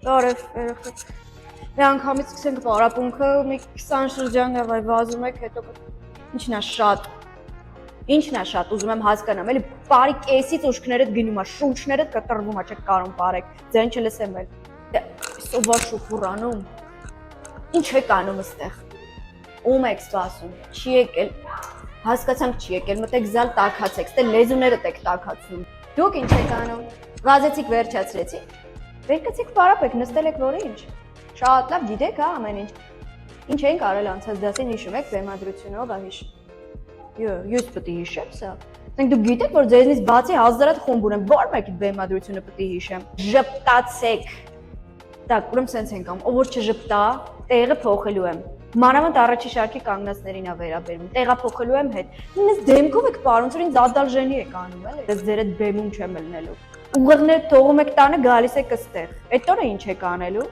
Բարև, երեխեք։ Մի անգամից սկսենք պարապունքը, մի 20 շրջան եղայ վազում եք, հետո ինչն է շատ։ Ինչն է շատ, ուզում եմ հասկանամ, էլի բարի կեսից ուշքներդ գնում է, շունչներդ կտրվում է, չեք կարող բարեք, ձեն չլսեմ էլ։ Սովոր շուխուրանում։ Ինչ եք անում այստեղ։ Ում եք սպասում, չի եկել։ Հասկացանք չի եկել, մտեք զալ տաքացեք, ստե լեզուներդ եք տաքացնում։ Դուք ինչ եք անում։ Վազեցիք, վերջացրեցիք։ Վերկացիք պարապ եք, նստել եք որի ինչ։ Շատ լավ գիտեք հա ամեն ինչ։ Ինչ ենք արել անցած դասին հիշում եք բեմադրությունով ահիշ։ Ես պետք է հիշեմ սա։ Դենք դուք գիտեք որ ձեզնից բացի հազարատ խումբ ունեմ, որ մեկի բեմադրությունը պետք է հիշեմ։ Ժպտացեք։ Так, ուրեմն սենց ենք անում, ով որ չժպտա, տեղը փոխելու եմ։ Մանավանդ առաջի շարքի կանգնածներին է վերաբերվում։ Տեղափոխելու եմ հետ։ Ինձ դեմքով եք պարում, որ ինձ ադալժենի եք անում, էլի։ Ես ձեր այդ բեմում չեմ ելնելու։ Ուղեղներ թողում եք տանը, գալիս եք այստեղ։ Այդ օրը ինչ եք անելու։